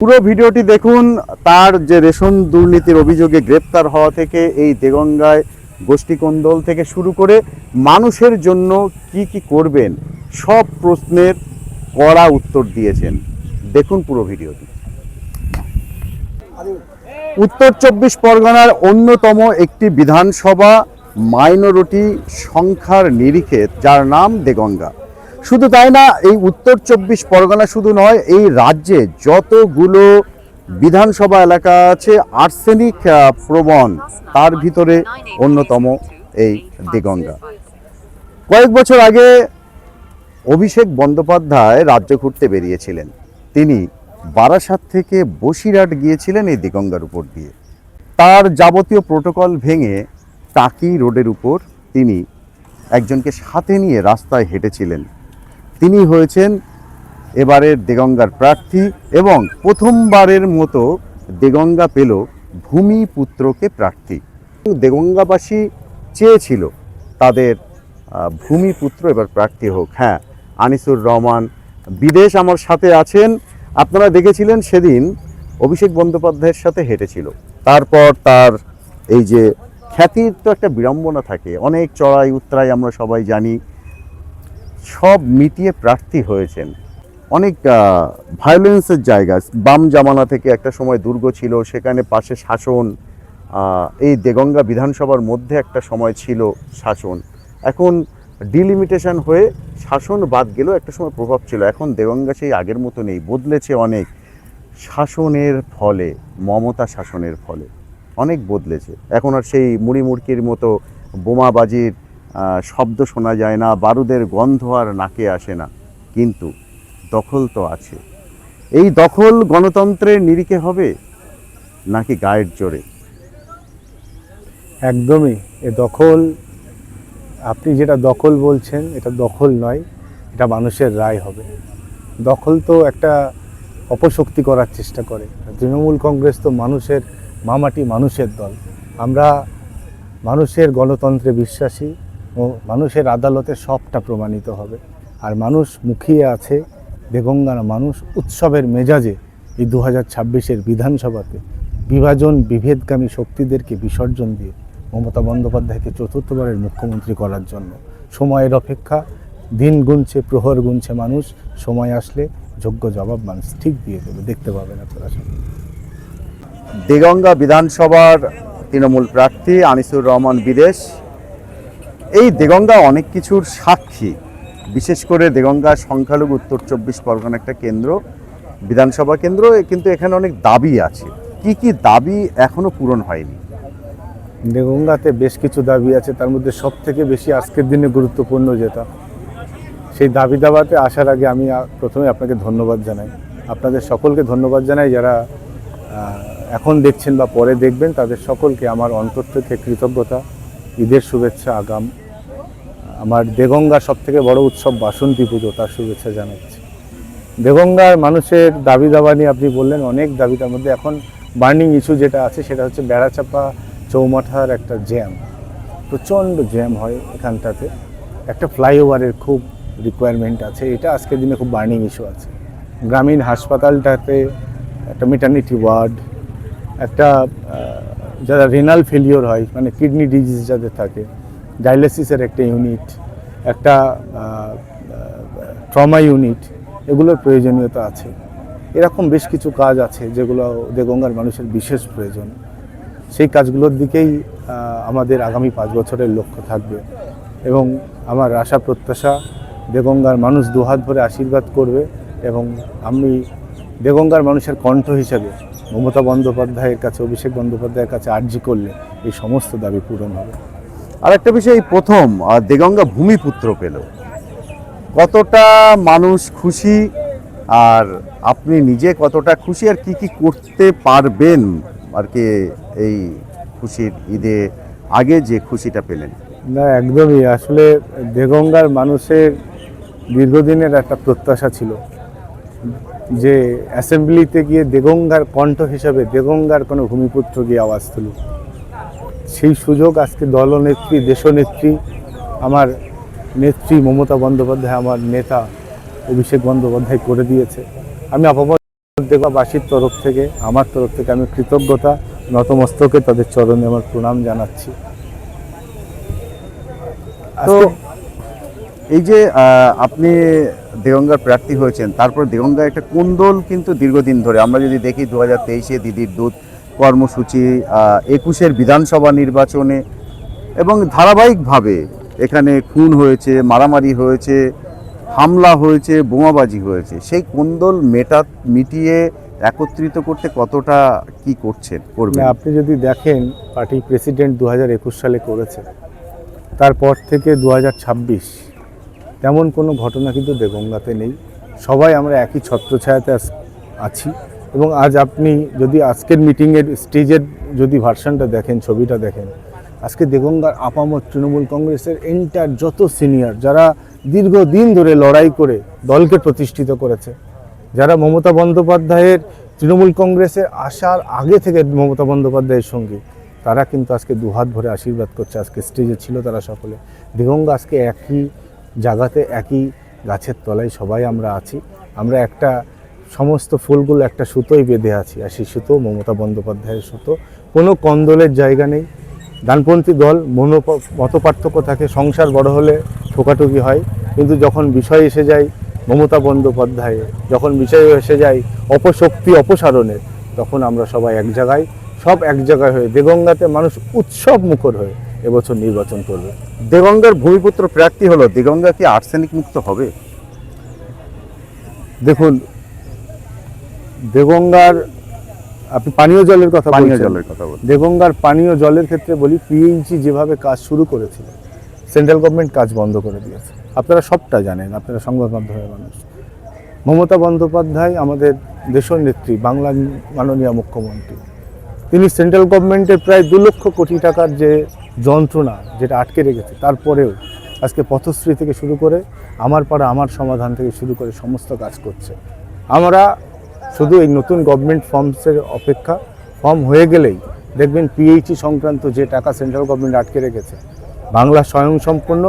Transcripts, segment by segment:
পুরো ভিডিওটি দেখুন। তার যে রেশন দুর্নীতির অভিযোগে গ্রেপ্তার হওয়া থেকে এই দেগঙ্গায় গোষ্ঠীকোন্দল থেকে শুরু করে মানুষের জন্য কি কি করবেন সব প্রশ্নের কড়া উত্তর দিয়েছেন। দেখুন পুরো ভিডিওটি। উত্তর 24 পরগনার অন্যতম একটি বিধানসভা মাইনরিটি সংখ্যার নিরিখে যার নাম দেগঙ্গা। শুধু তাই না, এই উত্তর 24 পরগনা শুধু নয়, এই রাজ্যে যতগুলো বিধানসভা এলাকা আছে আর্সেনিক প্রবণ, তার ভিতরে অন্যতম এই দেগঙ্গা। কয়েক বছর আগে অভিষেক বন্দ্যোপাধ্যায় রাজ্য ঘুরতে বেরিয়েছিলেন। তিনি বারাসাত থেকে বসিরহাট গিয়েছিলেন এই দেগঙ্গার উপর দিয়ে। তার যাবতীয় প্রোটোকল ভেঙে টাকি রোডের উপর তিনি একজনকে সাথে নিয়ে রাস্তায় হেঁটেছিলেন। তিনি হয়েছেন এবারের দেগঙ্গার প্রার্থী এবং প্রথমবারের মতো দেগঙ্গা পেল ভূমিপুত্রকে প্রার্থী। দেগঙ্গাবাসী চেয়েছিল তাদের ভূমিপুত্র এবার প্রার্থী হোক। হ্যাঁ, আনিসুর রহমান বিদেশ আমার সাথে আছেন। আপনারা দেখেছিলেন সেদিন অভিষেক বন্দ্যোপাধ্যায়ের সাথে হেঁটেছিল। তারপর তার এই যে খ্যাতির তো একটা বিড়ম্বনা থাকে, অনেক চড়াই উতরাই আমরা সবাই জানি, সব মিটিয়ে প্রার্থী হয়েছেন। অনেক ভায়োলেন্সের জায়গা, বাম জামানা থেকে একটা সময় দুর্গ ছিল, সেখানে পাশে শাসন, এই দেগঙ্গা বিধানসভার মধ্যে একটা সময় ছিল শাসন। এখন ডিলিমিটেশন হয়ে শাসন বাদ গেলেও একটা সময় প্রভাব ছিল। এখন দেগঙ্গা সেই আগের মতো নেই, বদলেছে অনেক। শাসনের ফলে, মমতা শাসনের ফলে অনেক বদলেছে। এখন আর সেই মুড়ি মুড়কির মতো বোমাবাজির শব্দ শোনা যায় না, বারুদের গন্ধ আর নাকে আসে না, কিন্তু দখল তো আছে। এই দখল গণতন্ত্রের নিরিখে হবে নাকি গায়ের জোরে? একদমই। এ দখল, আপনি যেটা দখল বলছেন এটা দখল নয়, এটা মানুষের রায় হবে। দখল তো একটা অপশক্তি করার চেষ্টা করে। তৃণমূল কংগ্রেস তো মানুষের মামাটি, মানুষের দল। আমরা মানুষের গণতন্ত্রে বিশ্বাসী ও মানুষের আদালতে সবটা প্রমাণিত হবে। আর মানুষ মুখিয়ে আছে, দেগঙ্গার মানুষ উৎসবের মেজাজে এই 2026-এর বিধানসভাতে বিভাজন বিভেদগামী শক্তিদেরকে বিসর্জন দিয়ে মমতা বন্দ্যোপাধ্যায়কে চতুর্থবারের মুখ্যমন্ত্রী করার জন্য। সময়ের অপেক্ষা, দিন গুনছে, প্রহর গুনছে মানুষ। সময় আসলে যোগ্য জবাব মানুষ ঠিক দিয়ে দেবে, দেখতে পাবেন আপনারা সব। দেগঙ্গা বিধানসভার তৃণমূল প্রার্থী আনিসুর রহমান বিদেশ। এই দেগঙ্গা অনেক কিছুর সাক্ষী, বিশেষ করে দেগঙ্গা সংখ্যালঘু উত্তর 24 পরগনা একটা কেন্দ্র, বিধানসভা কেন্দ্র, কিন্তু এখানে অনেক দাবি আছে। কি কি দাবি এখনো পূরণ হয়নি? দেগঙ্গাতে বেশ কিছু দাবি আছে, তার মধ্যে সব থেকে বেশি আজকের দিনে গুরুত্বপূর্ণ যেটা, সেই দাবি দাবাতে আসার আগে আমি প্রথমে আপনাকে ধন্যবাদ জানাই। আপনাদের সকলকে ধন্যবাদ জানাই, যারা এখন দেখছেন বা পরে দেখবেন, তাদের সকলকে আমার অন্তর থেকে কৃতজ্ঞতা, ঈদের শুভেচ্ছা আগাম। আমার দেগঙ্গার সবথেকে বড় উৎসব বাসন্তী পুজো, তার শুভেচ্ছা জানাচ্ছি। দেগঙ্গার মানুষের দাবি দাবা নিয়ে আপনি বললেন, অনেক দাবিটার মধ্যে এখন বার্নিং ইস্যু যেটা আছে সেটা হচ্ছে বেড়াচাপা চৌমাথার একটা জ্যাম, প্রচণ্ড জ্যাম হয় এখানটাতে। একটা ফ্লাইওভারের খুব রিকোয়ারমেন্ট আছে, এটা আজকের দিনে খুব বার্নিং ইস্যু আছে। গ্রামীণ হাসপাতালটাতে একটা মেটার্নিটি ওয়ার্ড, একটা যারা রেনাল ফেলিওর হয়, মানে কিডনি ডিজিজ যাদের থাকে, ডায়ালিসিসের একটা ইউনিট, একটা ট্রমা ইউনিট, এগুলোর প্রয়োজনীয়তা আছে। এরকম বেশ কিছু কাজ আছে যেগুলো দেগঙ্গার মানুষের বিশেষ প্রয়োজন। সেই কাজগুলোর দিকেই আমাদের আগামী 5 বছরের লক্ষ্য থাকবে এবং আমার আশা প্রত্যাশা দেগঙ্গার মানুষ দুহাত ভরে আশীর্বাদ করবে এবং আমি দেগঙ্গার মানুষের কণ্ঠ হিসেবে মমতা বন্দ্যোপাধ্যায়ের কাছে, অভিষেক বন্দ্যোপাধ্যায়ের কাছে আর্জি করলে এই সমস্ত দাবি পূরণ হবে। আর একটা বিষয়, এই প্রথম দেগঙ্গা ভূমিপুত্র পেল, কতটা মানুষ খুশি, আর আপনি নিজে কতটা খুশি, আর কি কি করতে পারবেন আর কি এই খুশির ঈদে আগে যে খুশিটা পেলেন? না, একদমই। আসলে দেগঙ্গার মানুষের দীর্ঘদিনের একটা প্রত্যাশা ছিল যে অ্যাসেম্বলিতে গিয়ে দেগঙ্গার কণ্ঠ হিসেবে দেগঙ্গার কোনো ভূমিপুত্র গিয়ে আওয়াজ তুলুক। সেই সুযোগ আজকে দলনেত্রী, দেশনেত্রী, আমার নেত্রী মমতা বন্দ্যোপাধ্যায়, আমার নেতা অভিষেক বন্দ্যোপাধ্যায় করে দিয়েছে। আমি দেগঙ্গাবাসীর তরফ থেকে, আমার তরফ থেকে আমি কৃতজ্ঞতা নতমস্তকে তাদের চরণে আমার প্রণাম জানাচ্ছি। তো এই যে আপনি দেগঙ্গার প্রার্থী হয়েছেন, তারপর দেগঙ্গা একটা কোন্দল কিন্তু দীর্ঘদিন ধরে, আমরা যদি দেখি 2023-এ দিদির দুধ কর্মসূচি, 21-এর বিধানসভা নির্বাচনে, এবং ধারাবাহিকভাবে এখানে খুন হয়েছে, মারামারি হয়েছে, হামলা হয়েছে, বোমাবাজি হয়েছে। সেই কোন্দল মিটিয়ে একত্রিত করতে কতটা কি করবেন? আপনি যদি দেখেন, পার্টি প্রেসিডেন্ট 2021 সালে করেছে, তারপর থেকে 2026 তেমন কোনো ঘটনা কিন্তু দেগঙ্গাতে নেই। সবাই আমরা একই ছত্রছায়াতে আছি। এবং আজ আপনি যদি আজকের মিটিংয়ের স্টেজের যদি ভার্সনটা দেখেন, ছবিটা দেখেন, আজকে দেগঙ্গার আপামর তৃণমূল কংগ্রেসের এন্টার যত সিনিয়র, যারা দীর্ঘদিন ধরে লড়াই করে দলকে প্রতিষ্ঠিত করেছে, যারা মমতা বন্দ্যোপাধ্যায়ের তৃণমূল কংগ্রেসে আসার আগে থেকে মমতা বন্দ্যোপাধ্যায়ের সঙ্গে, তারা কিন্তু আজকে দুহাত ভরে আশীর্বাদ করছে। আজকে স্টেজে ছিল তারা সকলে। দেগঙ্গা আজকে একই জায়গাতে, একই গাছের তলায় সবাই আমরা আছি। আমরা একটা সমস্ত ফুলগুলো একটা সুতোই বেঁধে আছি, আর সেই সুতো মমতা বন্দ্যোপাধ্যায়ের সুতো। কোনো কন্দলের জায়গা নেই। ডানপন্থী দল মত পার্থক্য থাকে, সংসার বড় হলে ঠোকাঠুকি হয়, কিন্তু যখন বিষয় এসে যায় মমতা বন্দ্যোপাধ্যায়, যখন বিষয় এসে যায় অপশক্তি অপসারণের, তখন আমরা সবাই এক জায়গায়, সব এক জায়গায় হয়ে দেগঙ্গাতে মানুষ উৎসব মুখর হয়ে এবছর নির্বাচন করবে। দেগঙ্গার ভূমিপুত্র প্রার্থী হলো, দেগঙ্গা কি আর্সেনিক মুক্ত হবে? দেখুন, দেগঙ্গার আপনি পানীয় জলের কথা বলছেন। দেগঙ্গার পানীয় জলের ক্ষেত্রে বলি, পিএইচই যেভাবে কাজ শুরু করেছিল, সেন্ট্রাল গভর্নমেন্ট কাজ বন্ধ করে দিয়েছে। আপনারা সবটা জানেন, আপনারা সংবাদ মাধ্যমের মানুষ। মমতা বন্দ্যোপাধ্যায় আমাদের দেশনেত্রী, বাংলার মাননীয় মুখ্যমন্ত্রী, তিনি সেন্ট্রাল গভর্নমেন্টের প্রায় 2 লক্ষ কোটি টাকার যে যন্ত্রণা যেটা আটকে রেখেছে, তারপরেও আজকে পথশ্রী থেকে শুরু করে আমার পাড়া আমার সমাধান থেকে শুরু করে সমস্ত কাজ করছে। আমরা শুধু এই নতুন গভর্নমেন্ট ফর্মসের অপেক্ষা। ফর্ম হয়ে গেলেই দেখবেন পিএইচই সংক্রান্ত যে টাকা সেন্ট্রাল গভর্নমেন্ট আটকে রেখেছে, বাংলা স্বয়ংসম্পূর্ণ,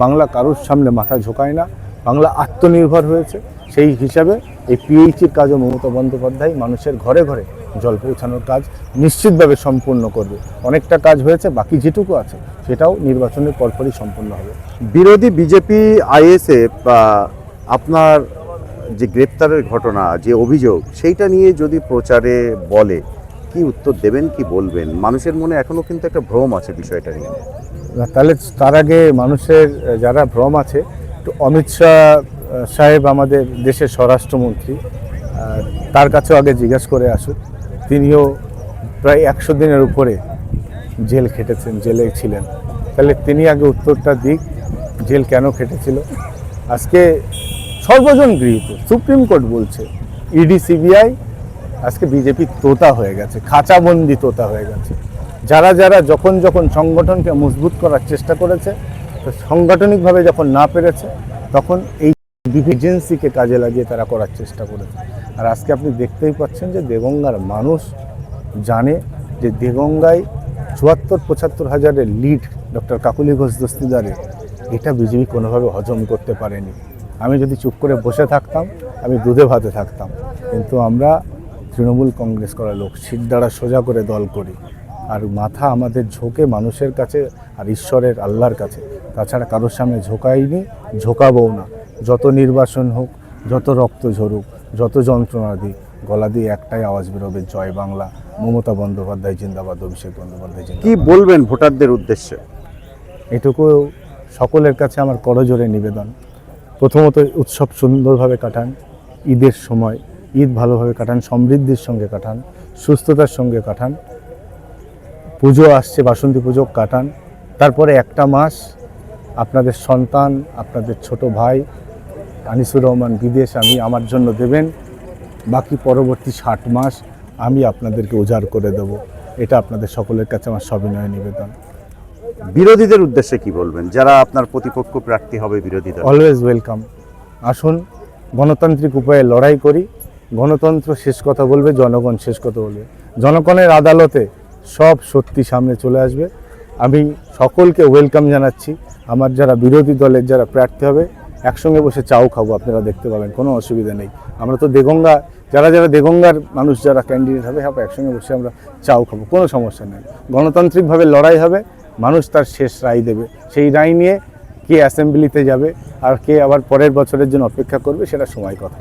বাংলা কারোর সামনে মাথা ঝোঁকায় না, বাংলা আত্মনির্ভর হয়েছে। সেই হিসাবে এই পিএইচির কাজও মমতা বন্দ্যোপাধ্যায় মানুষের ঘরে ঘরে জল পৌঁছানোর কাজ নিশ্চিতভাবে সম্পূর্ণ করবে। অনেকটা কাজ হয়েছে, বাকি যেটুকু আছে সেটাও নির্বাচনের পরপরই সম্পূর্ণ হবে। বিরোধী বিজেপি আইএসএফ আপনার যে গ্রেপ্তারের ঘটনা, যে অভিযোগ, সেইটা নিয়ে যদি প্রচারে বলে, কি উত্তর দেবেন, কি বলবেন? মানুষের মনে এখনো কিন্তু একটা ভ্রম আছে বিষয়টা নিয়ে। তাহলে তার আগে মানুষের যারা ভ্রম আছে, একটু অমিত শাহ সাহেব আমাদের দেশের স্বরাষ্ট্রমন্ত্রী, তার কাছেও আগে জিজ্ঞাসা করে আসুক। তিনিও প্রায় 100 দিনের উপরে জেল খেটেছেন, জেলে ছিলেন। তাহলে তিনি আগে উত্তরটা দিক, জেল কেন খেটেছিল। আজকে সর্বজন গৃহীত, সুপ্রিম কোর্ট বলছে ইডি সিবিআই আজকে বিজেপি তোতা হয়ে গেছে, খাঁচাবন্দি তোতা হয়ে গেছে। যারা যারা যখন যখন সংগঠনকে মজবুত করার চেষ্টা করেছে, সাংগঠনিকভাবে যখন না পেরেছে, তখন এই এজেন্সিকে কাজে লাগিয়ে তারা করার চেষ্টা করেছে। আর আজকে আপনি দেখতেই পাচ্ছেন যে দেগঙ্গার মানুষ জানে যে দেগঙ্গায় 74-75 হাজারের লিড ডক্টর কাকুলি ঘোষ দস্তিদারের, এটা বিজেপি কোনোভাবে হজম করতে পারেনি। আমি যদি চুপ করে বসে থাকতাম, আমি দুধে ভাতে থাকতাম, কিন্তু আমরা তৃণমূল কংগ্রেস করা লোক, শিরদাঁড়া সোজা করে দল করি, আর মাথা আমাদের ঝোঁকে মানুষের কাছে আর ঈশ্বরের আল্লাহর কাছে, তাছাড়া কারোর সামনে ঝোঁকাইনি, ঝোঁকাবও না। যত নির্বাচন হোক, যত রক্ত ঝরুক, যত যন্ত্রণা দিক, গলা দিয়ে একটাই আওয়াজ বেরোবে, জয় বাংলা, মমতা বন্দ্যোপাধ্যায় জিন্দাবাদ, অভিষেক বন্দ্যোপাধ্যায় জিন্দাবাদ। কি বলবেন ভোটারদের উদ্দেশ্যে? এটুকু সকলের কাছে আমার করজোরে নিবেদন। প্রথমত উৎসব সুন্দরভাবে কাটান, ঈদের সময় ঈদ ভালোভাবে কাটান, সমৃদ্ধির সঙ্গে কাটান, সুস্থতার সঙ্গে কাটান। পুজো আসছে, বাসন্তী পুজো কাটান। তারপরে একটা মাস আপনাদের সন্তান, আপনাদের ছোট ভাই আনিসুর রহমান বিদেশ আমার জন্য দেবেন। বাকি পরবর্তী 60 মাস আমি আপনাদেরকে উজাড় করে দেব। এটা আপনাদের সকলের কাছে আমার সবিনয় নিবেদন। বিরোধীদের উদ্দেশ্যে কি বলবেন, যারা আপনার প্রতিপক্ষ প্রার্থী হবে বিরোধী দল? Always welcome. আসুন, গণতান্ত্রিক উপায়ে লড়াই করি। গণতন্ত্র শেষ কথা বলবে, জনগণ শেষ কথা বলবে। জনগণের আদালতে সব সত্যি সামনে চলে আসবে। আমি সকলকে ওয়েলকাম জানাচ্ছি। আমার যারা বিরোধী দলের যারা প্রার্থী হবে, একসঙ্গে বসে চাও খাবো, আপনারা দেখতে পাবেন, কোনো অসুবিধা নেই। আমরা তো দেগঙ্গা যারা যারা দেগঙ্গার মানুষ যারা ক্যান্ডিডেট হবে সব একসঙ্গে বসে আমরা চাও খাবো, কোনো সমস্যা নেই। গণতান্ত্রিকভাবে লড়াই হবে, মানুষ তার শেষ রায় দেবে। সেই রায় নিয়ে কে অ্যাসেম্বলিতে যাবে আর কে আবার পরের বছরের জন্য অপেক্ষা করবে সেটা সময় কথা।